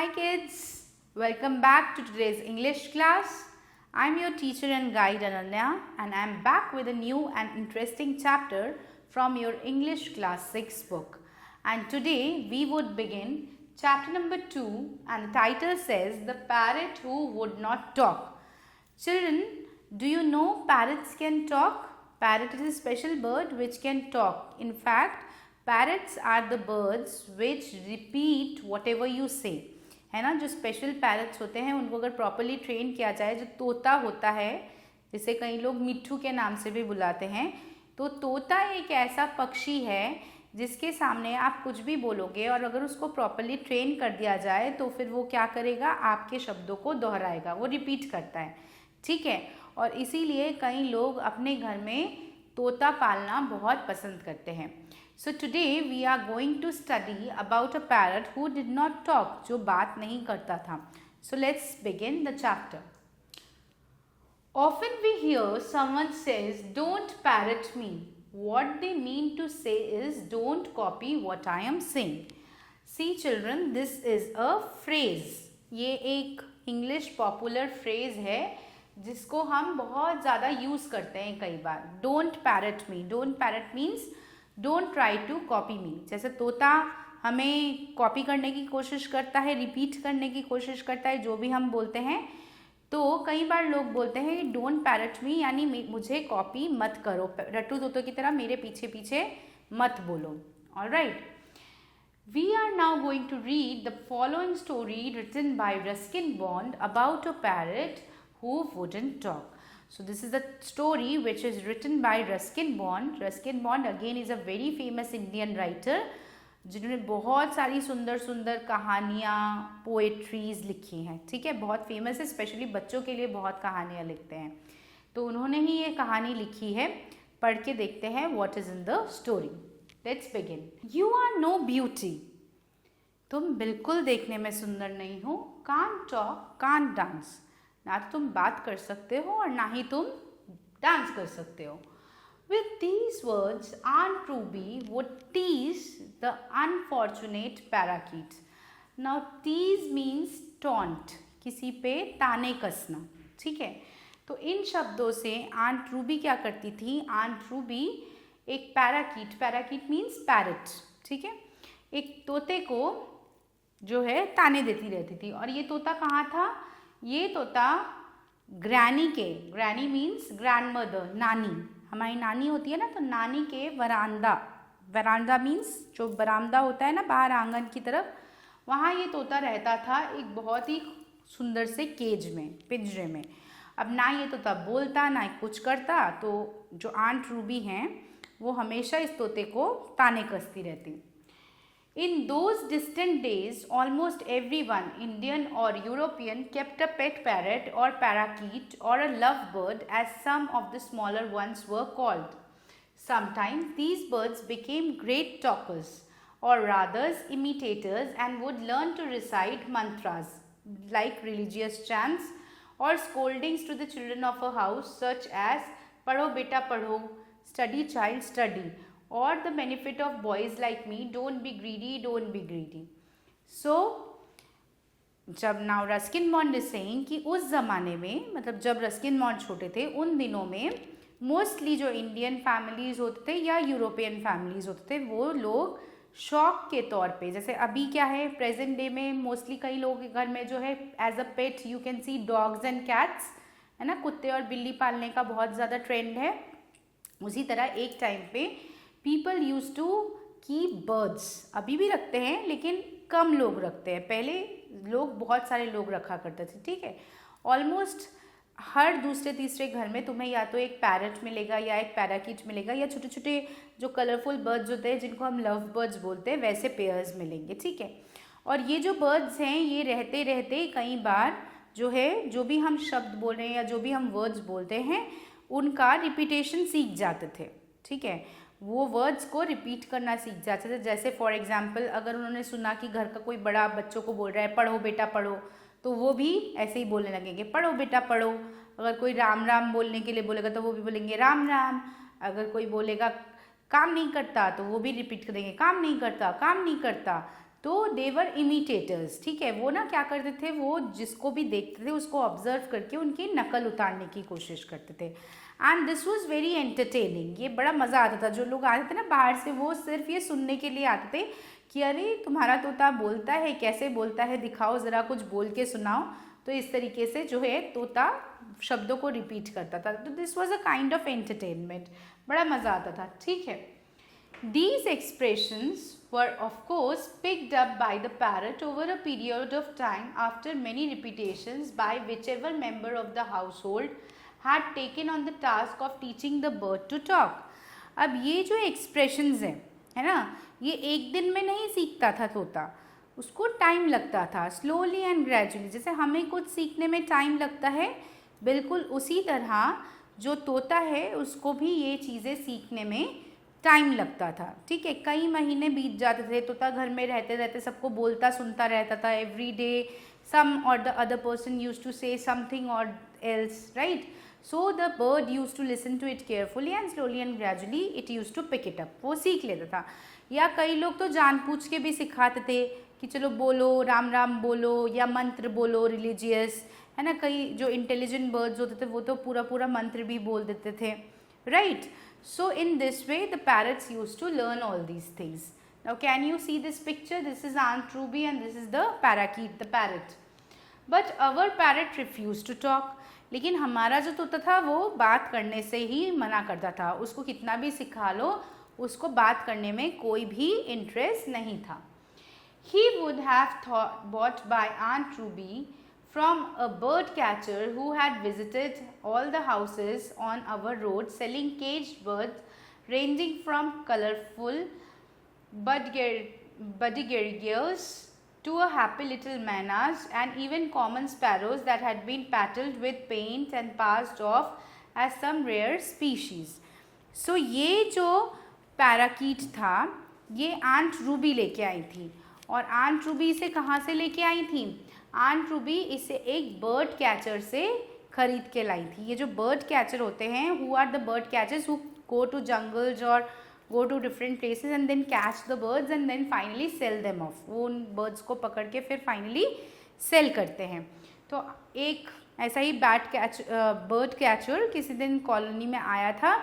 Hi kids, welcome back to today's English class. I'm your teacher and guide Ananya and I'm back with a new and interesting chapter from your English class 6 book. And today we would begin chapter number 2 and the title says The Parrot Who Would Not Talk. Children, do you know parrots can talk? Parrot is a special bird which can talk. In fact, parrots are the birds which repeat whatever you say. है ना, जो special parrots होते हैं उनको अगर properly train किया जाए, जो तोता होता है जिसे कई लोग मिट्ठू के नाम से भी बुलाते हैं, तो तोता एक ऐसा पक्षी है जिसके सामने आप कुछ भी बोलोगे और अगर उसको प्रॉपरली ट्रेन कर दिया जाए तो फिर वो क्या करेगा, आपके शब्दों को दोहराएगा, वो रिपीट करता है. ठीक है, और इसीलिए कई लोग अपने घर में तोता पालना बहुत पसंद करते हैं. So today we are going to study about a parrot who did not talk, जो बात नहीं करता था. So let's begin the chapter. Often we hear someone says, "Don't parrot me." What they mean to say is, "Don't copy what I am saying." See children, this is a phrase. ये एक English popular phrase है जिसको हम बहुत ज़्यादा use करते हैं कई बार. Don't parrot me. Don't parrot means don't try to copy me. जैसे तोता हमें कॉपी करने की कोशिश करता है, रिपीट करने की कोशिश करता है जो भी हम बोलते हैं, तो कई बार लोग बोलते हैं डोंट पैरट मी, यानी मुझे कॉपी मत करो, रट्टू तोतों की तरह मेरे पीछे पीछे मत बोलो. Alright, we are now going to read the following story written by Ruskin Bond about a parrot who wouldn't talk. So this is a story which is written by Ruskin Bond. Ruskin Bond again is a very famous Indian writer जिन्होंने बहुत सारी सुंदर सुंदर कहानियाँ, poetries लिखी हैं. ठीक है, बहुत फेमस है, स्पेशली बच्चों के लिए बहुत कहानियाँ लिखते हैं. तो उन्होंने ही ये कहानी लिखी है. पढ़ के देखते हैं what is in the story. Let's begin. You are no beauty. तुम बिल्कुल देखने में सुंदर नहीं हो. Can't talk, can't dance. ना तो तुम बात कर सकते हो और ना ही तुम डांस कर सकते हो. With these words, Aunt Ruby would tease the unfortunate parakeet. Now, tease means taunt, किसी पे ताने कसना. ठीक है, तो इन शब्दों से आंट रूबी क्या करती थी? आंट रूबी एक पैराकीट मीन्स पैरट, ठीक है, एक तोते को जो है ताने देती रहती थी. और ये तोता कहाँ था? ये तोता ग्रैनी मीन्स ग्रैंड मदर, नानी. हमारी नानी होती है ना, तो नानी के वरांडा मीन्स जो बरामदा होता है ना बाहर आंगन की तरफ, वहाँ ये तोता रहता था एक बहुत ही सुंदर से केज में, पिंजरे में. अब ना ये तोता बोलता ना कुछ करता, तो जो आंट रूबी हैं वो हमेशा इस तोते को ताने कसती रहती. In those distant days, almost everyone, Indian or European, kept a pet parrot or parakeet or a lovebird, as some of the smaller ones were called. Sometimes these birds became great talkers, or rather imitators, and would learn to recite mantras like religious chants or scoldings to the children of a house, such as "Padho beta padho," "Study child study," or the benefit of boys like me, don't be greedy. So जब now Ruskin bond is saying कि उस ज़माने में, मतलब जब Ruskin bond छोटे थे उन दिनों में मोस्टली जो इंडियन फैमिलीज़ होते थे या यूरोपियन फैमिलीज़ होते थे, वो लोग शौक के तौर पे, जैसे अभी क्या है प्रेजेंट डे में मोस्टली कई लोगों के घर में जो है as a pet you can see dogs and cats, है ना, कुत्ते और बिल्ली पालने का बहुत ज़्यादा ट्रेंड है. उसी तरह एक टाइम पे people use to keep birds, अभी भी रखते हैं लेकिन कम लोग रखते हैं. पहले लोग, बहुत सारे लोग रखा करते थे. ठीक है, ऑलमोस्ट हर दूसरे तीसरे घर में तुम्हें या तो एक पैरट मिलेगा या एक पैराकीट मिलेगा या छोटे छोटे जो कलरफुल बर्ड्स होते हैं जिनको हम लव बर्ड्स बोलते हैं, वैसे पेयर्स मिलेंगे. ठीक है, और ये जो बर्ड्स हैं ये रहते रहते कई बार जो है, जो भी हम शब्द बोल रहे हैं या जो भी हम वर्ड्स बोलते हैं उनका रिपीटेशन सीख जाते थे. ठीक है, वो वर्ड्स को रिपीट करना सीख जाते थे. जैसे फॉर एग्जाम्पल अगर उन्होंने सुना कि घर का कोई बड़ा बच्चों को बोल रहा है पढ़ो बेटा पढ़ो, तो वो भी ऐसे ही बोलने लगेंगे पढ़ो बेटा पढ़ो. अगर कोई राम राम बोलने के लिए बोलेगा तो वो भी बोलेंगे राम राम. अगर कोई बोलेगा काम नहीं करता तो वो भी रिपीट करेंगे काम नहीं करता. तो दे वर इमिटेटर्स, ठीक है। वो ना क्या करते थे, वो जिसको भी देखते थे उसको ऑब्जर्व करके उनकी नकल उतारने की कोशिश करते थे। And this was very entertaining, ये बड़ा मज़ा आता था। जो लोग आते थे ना बाहर से, वो सिर्फ ये सुनने के लिए आते थे कि अरे तुम्हारा तोता बोलता है, कैसे बोलता है, दिखाओ ज़रा, कुछ बोल के सुनाओ। तो इस तरीके से जो है तोता शब्दों को रिपीट करता था। तो this was a kind of entertainment, बड़ा मज़ा आता था, ठीक है। These expressions were of course picked up by the parrot over a period of time after many repetitions by whichever member of the household had taken on the task of teaching the bird to talk. अब ये जो expressions हैं, है ना, ये एक दिन में नहीं सीखता था तोता, उसको टाइम लगता था, स्लोली एंड ग्रेजुअली। जैसे हमें कुछ सीखने में टाइम लगता है, बिल्कुल उसी तरह जो तोता है उसको भी ये चीज़ें सीखने में टाइम लगता था, ठीक है। कई महीने बीत जाते थे, तोता घर में रहते रहते सबको बोलता सुनता रहता था। एवरी डे सम और the other person use to say something और else, right. So the bird use to listen to it carefully and slowly and gradually it use to pick it up, वो सीख लेता था। या कई लोग तो जान पूछ के भी सिखाते थे कि चलो बोलो, राम राम बोलो या मंत्र बोलो रिलीजियस, है ना। कई जो इंटेलिजेंट बर्ड्स होते थे वो तो पूरा पूरा मंत्र भी बोल देते थे, right. So in this way the parrots used to learn all these things. Now can you see this picture? This is Aunt Ruby and this is the parakeet, the parrot. But our parrot refused to talk. लेकिन हमारा जो तोता था वो बात करने से ही मना करता था। उसको कितना भी सिखा लो, उसको बात करने में कोई भी इंटरेस्ट नहीं था। He would have bought by Aunt Ruby from a bird catcher who had visited all the houses on our road selling caged birds ranging from colorful buddigeriggers to a happy little manage and even common sparrows that had been patterned with paint and passed off as some rare species. So ये जो parakeet था ये aunt Ruby लेके आई थी। और aunt Ruby इसे कहाँ से लेके आई थी? आंट रूबी इसे एक बर्ड कैचर से खरीद के लाई थी। ये जो बर्ड कैचर होते हैं, who are the bird catchers who go to jungles और go to different places and then catch the birds and then finally sell them off. वो उन बर्ड्स को पकड़ के फिर फाइनली सेल करते हैं। तो एक ऐसा ही बर्ड कैचर किसी दिन कॉलोनी में आया था,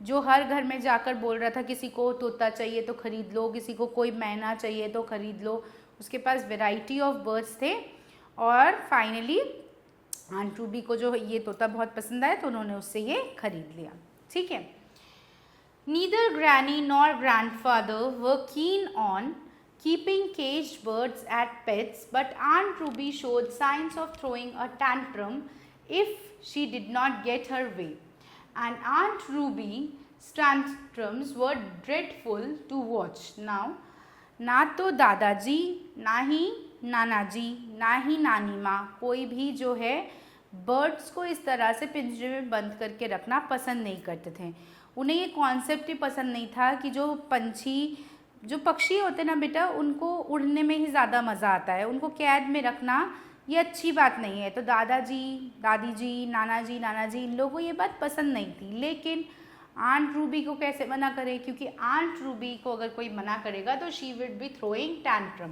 जो हर घर में जाकर बोल रहा था किसी को तोता चाहिए तो ख़रीद लो, किसी को कोई मैना चाहिए तो ख़रीद लो। उसके पास वेराइटी ऑफ बर्ड्स थे और फाइनली आंट रूबी को जो ये तोता बहुत पसंद आया तो उन्होंने उससे ये खरीद लिया, ठीक है। Neither granny nor grandfather were keen on keeping caged birds at pets, but Aunt Ruby showed signs of throwing a tantrum if she did not get her way. And Aunt Ruby's tantrums were dreadful to watch. Now, ना तो दादाजी, ना ही नाना जी, ना ही नानी माँ, कोई भी जो है बर्ड्स को इस तरह से पिंजरे में बंद करके रखना पसंद नहीं करते थे। उन्हें ये कॉन्सेप्ट ही पसंद नहीं था कि जो पक्षी होते ना बेटा, उनको उड़ने में ही ज़्यादा मज़ा आता है, उनको कैद में रखना ये अच्छी बात नहीं है। तो दादाजी, दादी जी, नाना जी, इन लोगों को ये बात पसंद नहीं थी। लेकिन आंट रूबी को कैसे मना करें, क्योंकि आंट रूबी को अगर कोई मना करेगा तो she would be throwing tantrum.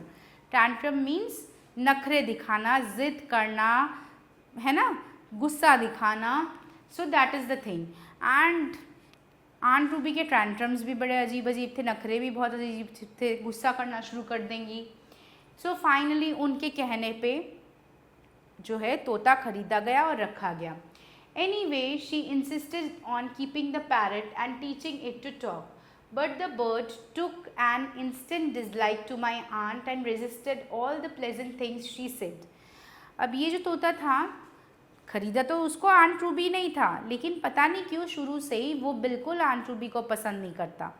Tantrum means नखरे दिखाना, ज़िद करना, है ना, गुस्सा दिखाना। So that is the thing. And aunt Ruby के टैंट्रम्स भी बड़े अजीब अजीब थे, नखरे भी बहुत अजीब थे, गुस्सा करना शुरू कर देंगी। सो फाइनली उनके कहने पे जो है तोता खरीदा गया और रखा गया। Anyway, she insisted on keeping the parrot and teaching it to talk. But the bird took an instant dislike to my aunt and resisted all the pleasant things she said. अब ये जो तोता था, खरीदा तो उसको आंट रूबी नहीं था, लेकिन पता नहीं क्यों शुरू से ही वो बिल्कुल आंट रूबी को पसंद नहीं करता।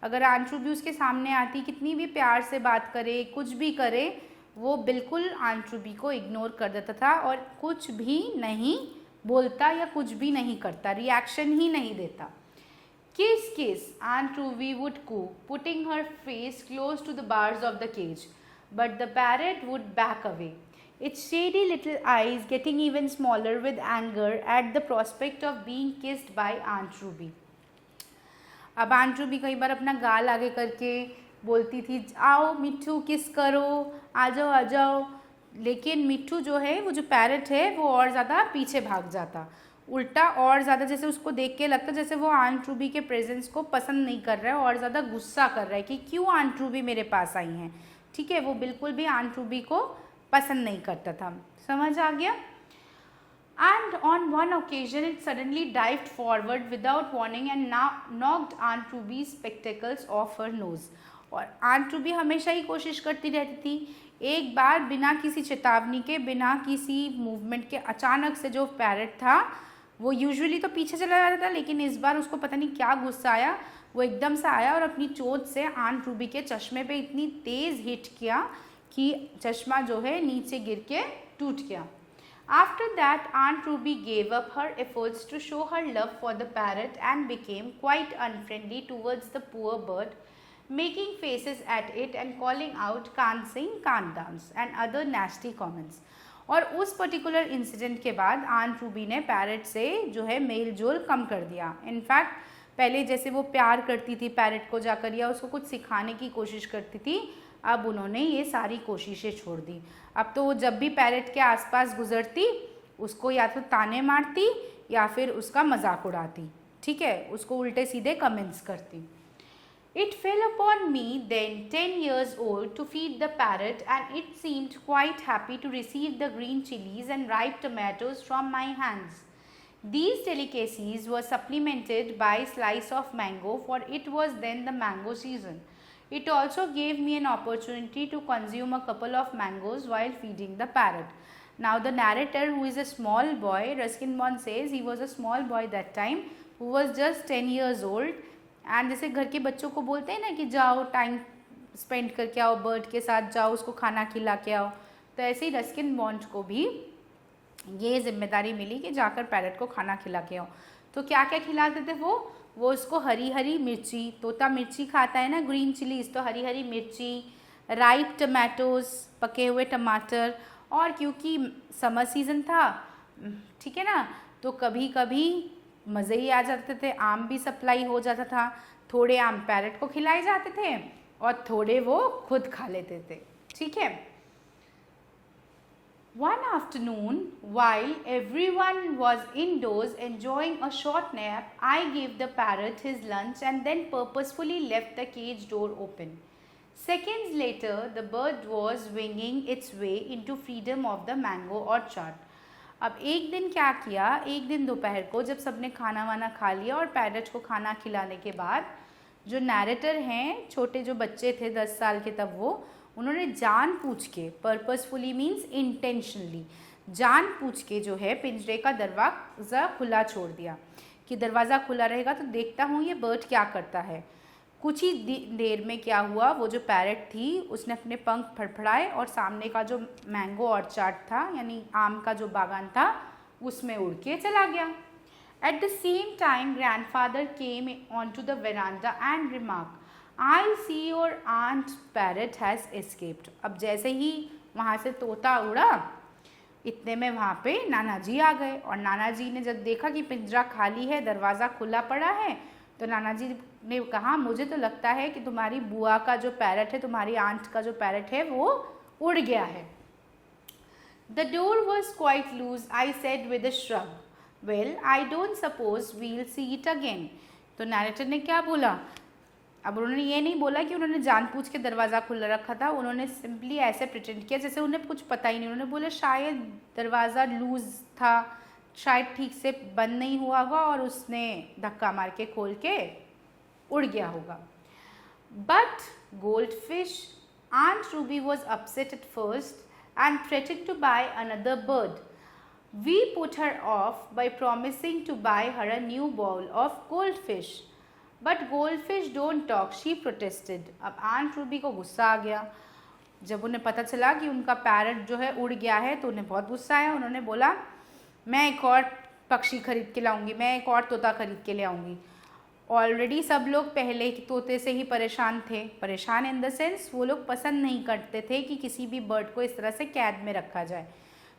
अगर आंट रूबी उसके सामने आती, कितनी भी प्यार से बात करे, कुछ भी करे, वो बिल्कुल आंट रूबी को इग्नोर कर देता था और कुछ भी नहीं बोलता या कुछ भी नहीं करता, रिएक्शन ही नहीं देता। Kiss kiss aunt Ruby would coo, putting her face close to the bars of the cage, but the parrot would back away, its shady little eyes getting even smaller with anger at the prospect of being kissed by Aunt Ruby. अब aunt Ruby कई बार अपना गाल आगे करके बोलती थी आओ मिट्ठू किस करो, आ जाओ आ जाओ, लेकिन मिट्ठू जो है वो जो पैरट है वो और ज़्यादा पीछे भाग जाता, उल्टा और ज़्यादा जैसे उसको देख के लगता जैसे वो आंट रूबी के प्रेजेंस को पसंद नहीं कर रहा है और ज़्यादा गुस्सा कर रहा है कि क्यों आंट रूबी मेरे पास आई हैं। ठीक है, वो बिल्कुल भी आंट रूबी को पसंद नहीं करता था। समझ आ गया? And on one occasion it suddenly dived forward without warning and knocked Aunt Ruby's spectacles off her nose. और आंट रूबी हमेशा ही कोशिश करती रहती थी, एक बार बिना किसी चेतावनी के, बिना किसी मूवमेंट के, अचानक से जो पैरट था वो यूजुअली तो पीछे चला जाता था, लेकिन इस बार उसको पता नहीं क्या गुस्सा आया, वो एकदम से आया और अपनी चोंच से आंट रूबी के चश्मे पे इतनी तेज़ हिट किया कि चश्मा जो है नीचे गिर के टूट गया। After that, Aunt Ruby gave up her efforts to show her love for the parrot and became quite unfriendly towards the poor bird, making faces at it and calling out can't sing, can't dance and other nasty comments. और उस particular incident के बाद aunt Ruby ने parrot से जो है mail जोल कम कर दिया। इनफैक्ट पहले जैसे वो प्यार करती थी पैरट को जाकर या उसको कुछ सिखाने की कोशिश करती थी, अब उन्होंने ये सारी कोशिशें छोड़ दी। अब तो वो जब भी पैरट के आसपास गुजरती उसको या तो ताने मारती या फिर उसका मजाक उड़ाती। ठीक है, उसको उल्टे सीधे कमेंट्स करती। It fell upon me then 10 years old to feed the parrot and it seemed quite happy to receive the green chilies and ripe tomatoes from my hands. These delicacies were supplemented by a slice of mango for it was then the mango season. It also gave me an opportunity to consume a couple of mangoes while feeding the parrot. Now the narrator, who is a small boy, Ruskin Bond says he was a small boy that time who was just 10 years old. And जैसे घर के बच्चों को बोलते हैं ना कि जाओ टाइम स्पेंड करके आओ बर्ड के साथ, जाओ उसको खाना खिला के आओ, तो ऐसे ही रस्किन बॉन्ड को भी ये जिम्मेदारी मिली कि जाकर पैरट को खाना खिला के आओ। तो क्या क्या खिलाते थे वो उसको हरी हरी मिर्ची, तोता मिर्ची खाता है ना, ग्रीन चिलीज, तो हरी हरी मिर्ची, राइप टमाटोज, पके हुए टमाटर, और क्योंकि समर सीज़न था, ठीक है ना, तो कभी कभी मज़े ही आ जाते थे, आम भी सप्लाई हो जाता था, थोड़े आम पैरट को खिलाए जाते थे और थोड़े वो खुद खा लेते थे। ठीक है। One afternoon, while everyone was indoors enjoying a short nap, I gave the parrot his lunch and then purposefully left the cage door open. Seconds later, the bird was winging its way into freedom of the mango orchard. अब एक दिन क्या किया, एक दिन दोपहर को जब सबने खाना वाना खा लिया और पैरट को खाना खिलाने के बाद जो नैरेटर हैं, छोटे जो बच्चे थे 10 साल के तब, वो उन्होंने जानबूझ के, पर्पसफुली मीन्स इंटेंशनली, जानबूझ के जो है पिंजरे का दरवाज़ा खुला छोड़ दिया कि दरवाज़ा खुला रहेगा तो देखता हूँ ये बर्ड क्या करता है। कुछ ही देर में क्या हुआ, वो जो पैरट थी उसने अपने पंख फड़फड़ाए और सामने का जो मैंगो ऑर्चार्ड था यानी आम का जो बागान था उसमें उड़ के चला गया। At the same time grandfather came on to the veranda and remark, I see your aunt parrot has escaped. अब जैसे ही वहाँ से तोता उड़ा, इतने में वहाँ पे नाना जी आ गए और नाना जी ने जब देखा कि पिंजरा खाली है, दरवाज़ा खुला पड़ा है, तो नाना जी ने कहा मुझे तो लगता है कि तुम्हारी बुआ का जो पैरट है, तुम्हारी आंट का जो पैरट है वो उड़ गया है। The door was quite loose, I said with a shrug, well I don't suppose we'll see it again. तो नैरेटर ने क्या बोला, अब उन्होंने ये नहीं बोला कि उन्होंने जानबूझ के दरवाज़ा खुला रखा था, उन्होंने सिंपली ऐसे प्रिटेंड किया जैसे उन्हें कुछ पता ही नहीं। उन्होंने बोला शायद दरवाज़ा लूज था, शायद ठीक से बंद नहीं हुआ होगा और उसने धक्का मार के खोल के उड़ गया होगा। But goldfish, aunt Ruby was upset at first and threatened to buy another bird. We put her off by promising to buy her a new bowl of goldfish, but goldfish don't talk, she protested. अब aunt Ruby को गुस्सा आ गया। जब उन्हें पता चला कि उनका पैरट जो है उड़ गया है तो उन्हें बहुत गुस्सा आया। उन्होंने बोला मैं एक और पक्षी खरीद के लाऊंगी, मैं एक और तोता खरीद के ले आऊँगी। ऑलरेडी सब लोग पहले तोते से ही परेशान थे, परेशान इन द सेंस वो लोग पसंद नहीं करते थे कि किसी भी बर्ड को इस तरह से कैद में रखा जाए।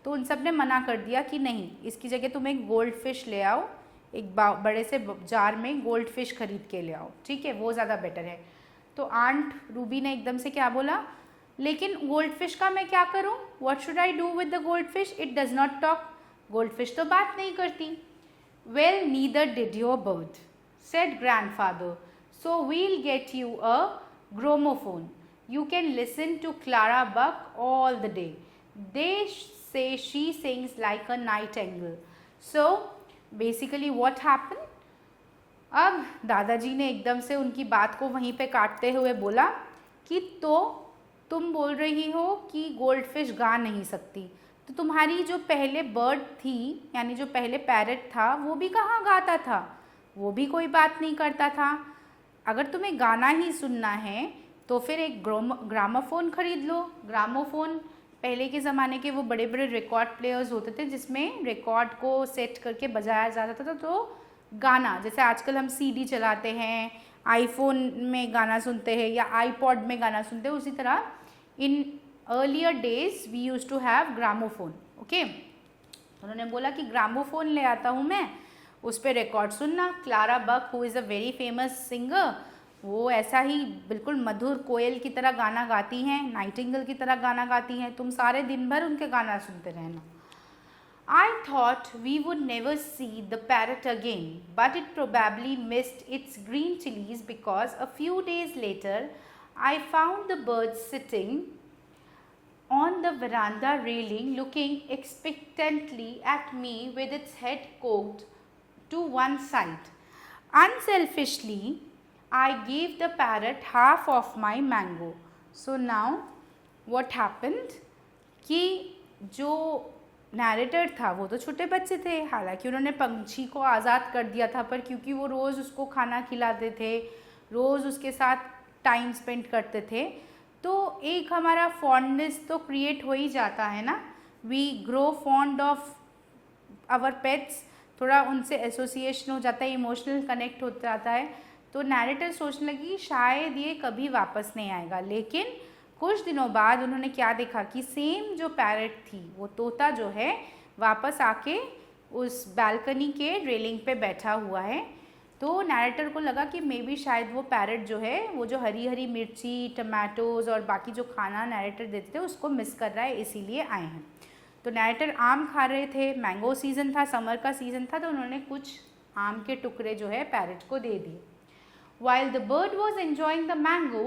तो उन सब ने मना कर दिया कि नहीं, इसकी जगह तुम एक गोल्ड फिश ले आओ, एक बड़े से जार में गोल्ड फिश खरीद के ले आओ, ठीक है, वो ज़्यादा बेटर है। तो आंट रूबी ने एकदम से क्या बोला, लेकिन गोल्ड फिश का मैं क्या करूं, what should I do with the gold fish, it does not talk, gold fish तो बात नहीं करती। Well neither did your bird, said grandfather, so we'll get you a gramophone, you can listen to Clara Buck all the day. They say she sings like a nightingale. So basically what happened? अब दादाजी ने एकदम से उनकी बात को वहीं पे काटते हुए बोला कि तो तुम बोल रही हो कि गोल्ड फिश गा नहीं सकती, तो तुम्हारी जो पहले बर्ड थी यानी जो पहले पैरट था वो भी कहाँ गाता था, वो भी कोई बात नहीं करता था। अगर तुम्हें गाना ही सुनना है तो फिर एक ग्रामोफोन खरीद लो। ग्रामोफोन पहले के ज़माने के वो बड़े बड़े रिकॉर्ड प्लेयर्स होते थे जिसमें रिकॉर्ड को सेट करके बजाया जाता था, तो गाना जैसे आजकल हम सीडी चलाते हैं, आईफोन में गाना सुनते हैं या आईपॉड में गाना सुनते हैं, उसी तरह in earlier days we use to have gramophone. Okay, उन्होंने बोला कि ग्रामोफोन ले आता हूँ मैं, उस पर रिकॉर्ड सुनना। Clara Buck who is a very famous singer, वो ऐसा ही बिल्कुल मधुर कोयल की तरह गाना गाती हैं, नाइटिंगेल की तरह गाना गाती हैं, तुम सारे दिन भर उनके गाना सुनते रहना। I thought we would never see the parrot again, but it probably missed its green chilies because a few days later I found the bird sitting on the veranda railing looking expectantly at me with its head cocked to one side. Unselfishly, I gave the parrot half of my mango. So now what happened कि जो narrator था वो तो छोटे बच्चे थे, हालांकि उन्होंने पंछी को आज़ाद कर दिया था, पर क्योंकि वो रोज़ उसको खाना खिलाते थे, रोज़ उसके साथ टाइम स्पेंड करते थे, तो एक हमारा फॉन्डनेस तो क्रिएट हो ही जाता है ना। We grow fond of our pets, थोड़ा उनसे एसोसिएशन हो जाता है, इमोशनल कनेक्ट हो जाता है। तो नैरेटर सोचने लगी शायद ये कभी वापस नहीं आएगा, लेकिन कुछ दिनों बाद उन्होंने क्या देखा कि सेम जो पैरट थी वो तोता जो है वापस आके उस बालकनी के रेलिंग पे बैठा हुआ है। तो नैरेटर को लगा कि मे बी शायद वो पैरट जो है वो जो हरी हरी मिर्ची, टमाटोज़ और बाकी जो खाना नैरेटर देते थे उसको मिस कर रहा है, इसीलिए आए हैं। तो नैरेटर आम खा रहे थे, मैंगो सीज़न था, समर का सीज़न था, तो उन्होंने कुछ आम के टुकड़े जो है पैरट को दे दिए। While the bird was enjoying the mango,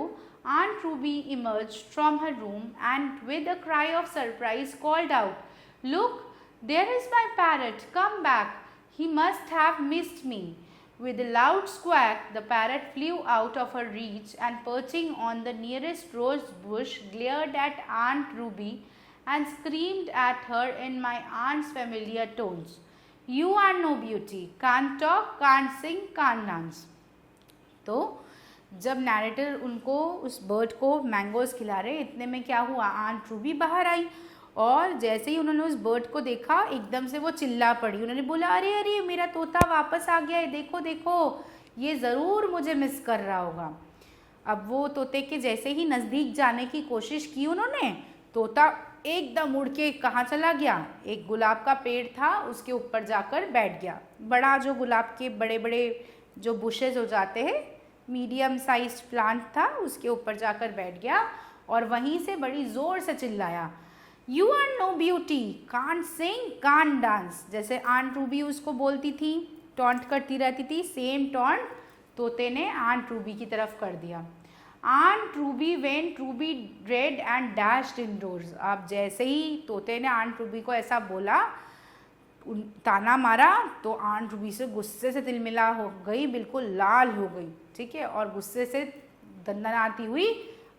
Aunt Ruby emerged from her room and with a cry of surprise called out, "Look, there is my parrot, come back, he must have missed me." With a loud squawk, the parrot flew out of her reach and perching on the nearest rose bush glared at Aunt Ruby and screamed at her in my aunt's familiar tones, "You are no beauty, can't talk, can't sing, can't dance." तो जब narrator उनको उस bird को mangoes खिला रहे, इतने में क्या हुआ, आंट रूबी बाहर आई और जैसे ही उन्होंने उस बर्ड को देखा एकदम से वो चिल्ला पड़ी। उन्होंने बोला, अरे अरे मेरा तोता वापस आ गया है, देखो देखो, ये ज़रूर मुझे मिस कर रहा होगा। अब वो तोते के जैसे ही नज़दीक जाने की कोशिश की उन्होंने, तोता एकदम उड़ के कहाँ चला गया, एक गुलाब का पेड़ था उसके ऊपर जाकर बैठ गया। बड़ा जो गुलाब के बड़े बड़े जो बुशेज हो जाते हैं, मीडियम साइज प्लांट था, उसके ऊपर जाकर बैठ गया और वहीं से बड़ी ज़ोर से चिल्लाया, "you are no beauty, can't sing, can't dance." जैसे आंट रूबी उसको बोलती थी, टॉन्ट करती रहती थी, सेम टॉन्ट तोते ने आंट रूबी की तरफ कर दिया। Aunt Ruby went Ruby red and dashed indoors. अब जैसे ही तोते ने आंट रूबी को ऐसा बोला, ताना मारा, तो आंट रूबी से गुस्से से तिलमिला हो गई, बिल्कुल लाल हो गई, ठीक है, और गुस्से से दंदनाती हुई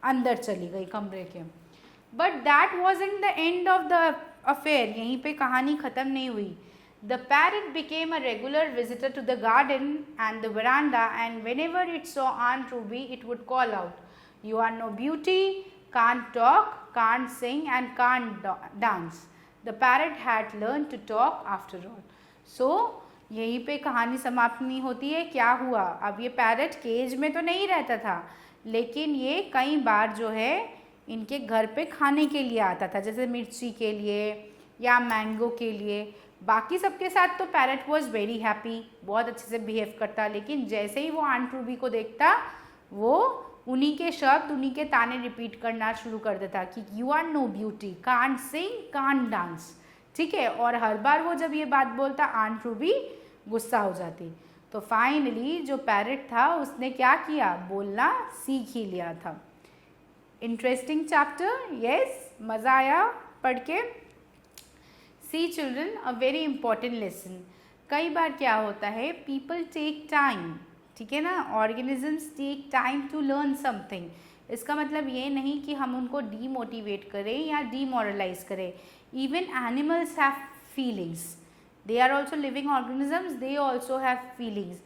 अंदर चली गई कमरे के। But that wasn't the end of the affair, यहीं पे कहानी ख़त्म नहीं हुई। The parrot became a regular visitor to the garden and the veranda, and whenever it saw aunt Ruby it would call out, "you are no beauty, can't talk, can't sing and can't dance." The parrot had learned to talk after all. So यहीं पे कहानी समाप्त नहीं होती है। क्या हुआ, अब ये पैरट केज में तो नहीं रहता था, लेकिन ये कई बार जो है इनके घर पे खाने के लिए आता था, जैसे मिर्ची के लिए या मैंगो के लिए। बाकी सबके साथ तो पैरट वॉज वेरी हैप्पी, बहुत अच्छे से बिहेव करता, लेकिन जैसे ही वो आंट रूबी को देखता वो उन्हीं के शब्द, उन्हीं के ताने रिपीट करना शुरू कर देता कि you are no beauty, can't sing, can't dance, ठीक है। और हर बार वो जब ये बात बोलता आंट रूबी गुस्सा हो जाती। तो फाइनली जो पैरट था उसने क्या किया, बोलना सीख ही लिया था। इंटरेस्टिंग चैप्टर, यस, मज़ा आया पढ़ के। See children, a very important lesson. कई बार क्या होता है, पीपल टेक टाइम, ठीक है ना, organisms take time to learn something. इसका मतलब ये नहीं कि हम उनको डीमोटिवेट करें या डीमोरलाइज करें। Even animals have feelings, they are also living organisms, they also have feelings.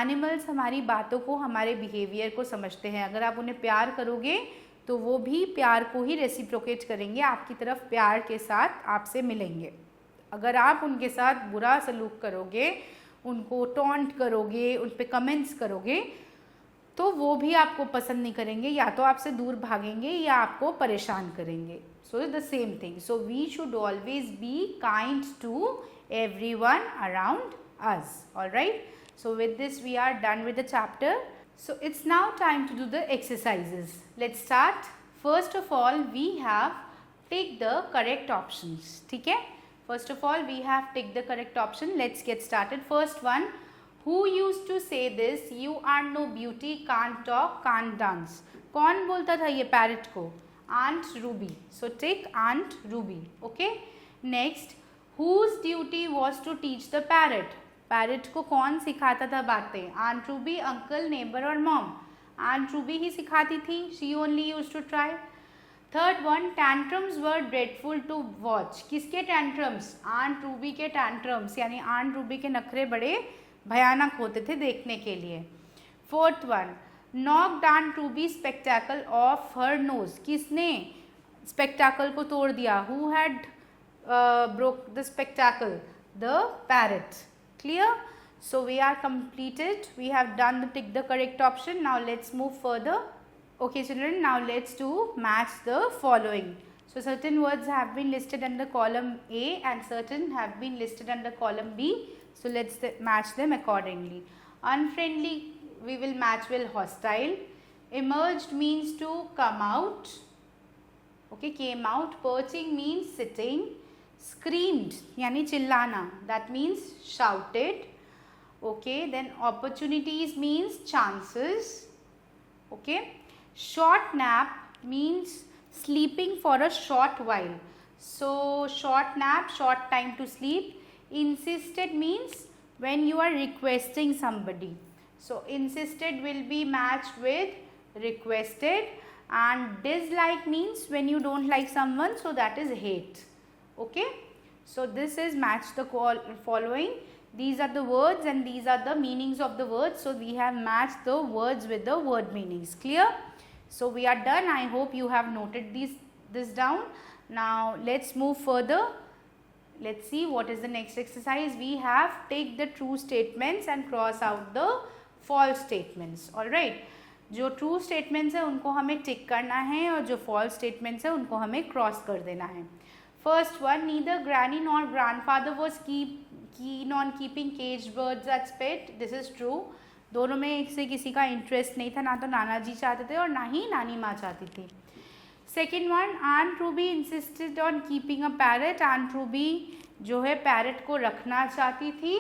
Animals हमारी बातों को, हमारे बिहेवियर को समझते हैं। अगर आप उन्हें प्यार करोगे तो वो भी प्यार को ही रेसिप्रोकेट करेंगे, आपकी तरफ प्यार के साथ आपसे मिलेंगे। अगर आप उनके साथ बुरा सलूक करोगे, उनको टॉन्ट करोगे, उन पे कमेंट्स करोगे, तो वो भी आपको पसंद नहीं करेंगे, या तो आपसे दूर भागेंगे या आपको परेशान करेंगे। So the same thing, so we should always be kind to everyone around us. All right, so with this we are done with the chapter. So it's now time to do the exercises. Let's start. First of all, we have tick the correct options. ठीक है, first of all we have tick the correct option. Let's get started. First one, who used to say this, you are no beauty, can't talk, can't dance? कौन बोलता था ये parrot को? Aunt Ruby. So tick Aunt Ruby. Okay, next, whose duty was to teach the parrot? Parrot को कौन सिखाता था बातें? आंट रूबी, अंकल, नेबर और मॉम? आंट रूबी ही सिखाती थी। She only used to try. Third one, tantrums were dreadful to watch. किसके टैंट्रम्स? आंट रूबी के टैंट्रम्स, यानी आंट रूबी के नखरे बड़े भयानक होते थे देखने के लिए। Fourth one, knocked aunt Ruby spectacle of her nose. किसने स्पेक्टेकल को तोड़ दिया? Who had broke the spectacle? The parrot. Clear? So we are completed. We have done the tick the correct option. Now let's move further. Okay children, now let's do match the following. So certain words have been listed under column A and certain have been listed under column B. So let's match them accordingly. Unfriendly we will match with hostile. Emerged means to come out. Okay, came out. Perching means sitting. Screamed यानी चिल्लाना, that means shouted. Okay, then opportunities means chances. Okay, short nap means sleeping for a short while. So short nap, short time to sleep. Insisted means when you are requesting somebody. So insisted will be matched with requested. And dislike means when you don't like someone, so that is hate. Okay, so this is match the following. These are the words and these are the meanings of the words. So we have matched the words with the word meanings. Clear? So we are done. I hope you have noted this down. Now let's move further. Let's see what is the next exercise. We have take the true statements and cross out the false statements. All right, जो true statements है उनको हमें टिक करना है और जो false statements है उनको हमें क्रॉस कर देना है। First one, neither granny nor grandfather was keen on keeping caged birds as pet. This is true. दोनों में से किसी का इंटरेस्ट नहीं था, ना तो नाना जी चाहते थे और ना ही नानी माँ चाहती थी। Second one, aunt Ruby insisted on keeping a parrot. Aunt Ruby जो है पैरट को रखना चाहती थी।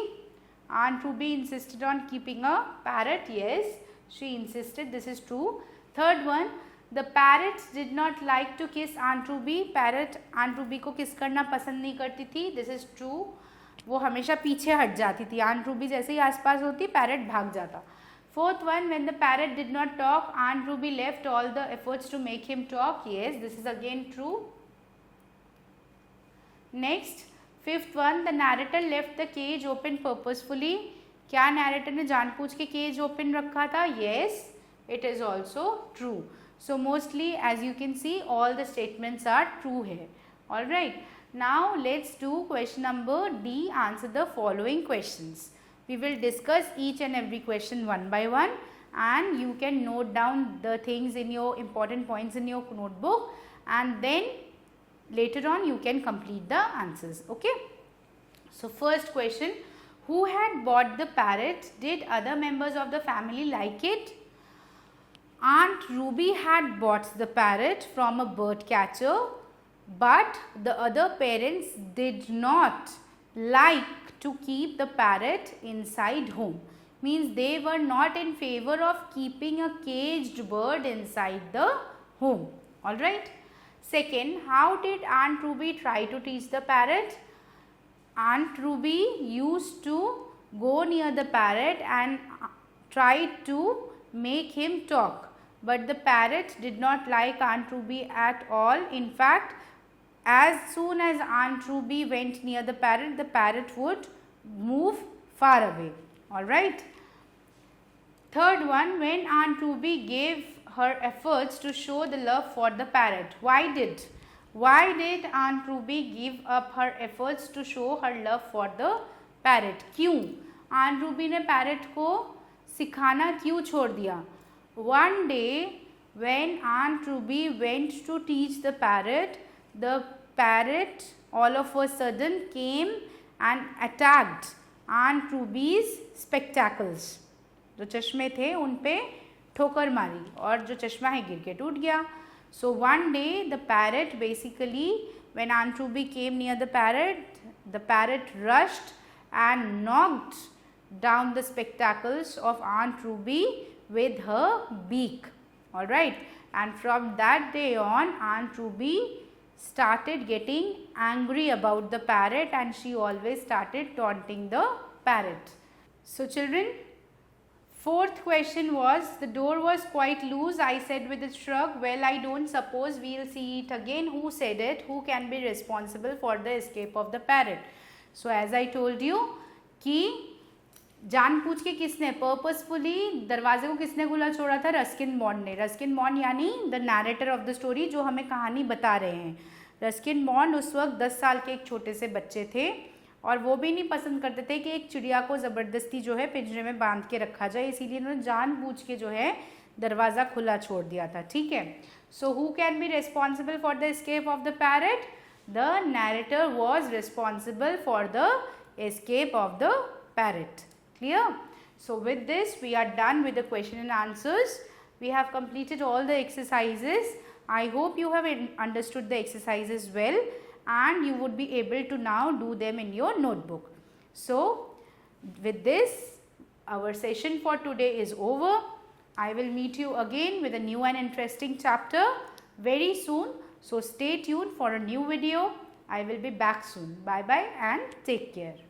Aunt Ruby insisted on keeping a parrot, yes, she insisted. This is true. Third one, the parrots did not like to kiss Aunt Ruby. Parrot Aunt Ruby को किस करना पसंद नहीं करती थी। This is true. वो हमेशा पीछे हट जाती थी। Aunt Ruby जैसे ही आसपास होती पैरट भाग जाता। Fourth one, when the parrot did not talk, Aunt Ruby left all the efforts to make him talk. Yes, this is again true. Next, fifth one, the narrator left the cage open purposefully. क्या narrator ने जानबूझ के cage open रखा था? Yes, it is also true. So mostly as you can see all the statements are true है. All right, now let's do question number D. Answer the following questions. We will discuss each and every question one by one and you can note down the things in your important points in your notebook and then later on you can complete the answers. Okay, so first question, who had bought the parrot? Did other members of the family like it? Aunt Ruby had bought the parrot from a bird catcher, but the other parents did not like to keep the parrot inside home. Means they were not in favor of keeping a caged bird inside the home. Alright. Second, how did Aunt Ruby try to teach the parrot? Aunt Ruby used to go near the parrot and tried to make him talk. But the parrot did not like Aunt Ruby at all. In fact, as soon as Aunt Ruby went near the parrot would move far away. Alright. Third one, when Aunt Ruby gave her efforts to show the love for the parrot. Why did Aunt Ruby give up her efforts to show her love for the parrot? क्यों Aunt Ruby ने parrot को सिखाना क्यों छोड़ दिया? One day when Aunt Ruby went to teach the parrot all of a sudden came and attacked Aunt Ruby's spectacles. जो चश्मे थे उन पे ठोकर मारी और जो चश्मा है गिर के टूट गया. So one day the parrot basically, when Aunt Ruby came near the parrot rushed and knocked down the spectacles of Aunt Ruby with her beak. Alright, and from that day on Aunt Ruby started getting angry about the parrot and she always started taunting the parrot. So children, fourth question was, the door was quite loose. I said with a shrug, well, I don't suppose we'll see it again. Who said it? Who can be responsible for the escape of the parrot? So as I told you कि जानबूझ के किसने purposefully दरवाजे को किसने खुला छोड़ा था? रस्किन बॉन्ड ने. रस्किन बॉन्ड यानी the narrator of the story, जो हमें कहानी बता रहे हैं. रस्किन बॉन्ड उस वक्त 10 साल के एक छोटे से बच्चे थे और वो भी नहीं पसंद करते थे कि एक चिड़िया को ज़बरदस्ती जो है पिंजरे में बांध के रखा जाए, इसीलिए उन्होंने जानबूझ के जो है दरवाज़ा खुला छोड़ दिया था. ठीक है. So who can be responsible for the escape of the parrot? The narrator was responsible for the escape of the parrot. Clear? So with this we are done with the question and answers. We have completed all the exercises. I hope you have understood the exercises well and you would be able to now do them in your notebook. So with this our session for today is over. I will meet you again with a new and interesting chapter very soon. So stay tuned for a new video. I will be back soon. Bye bye and take care.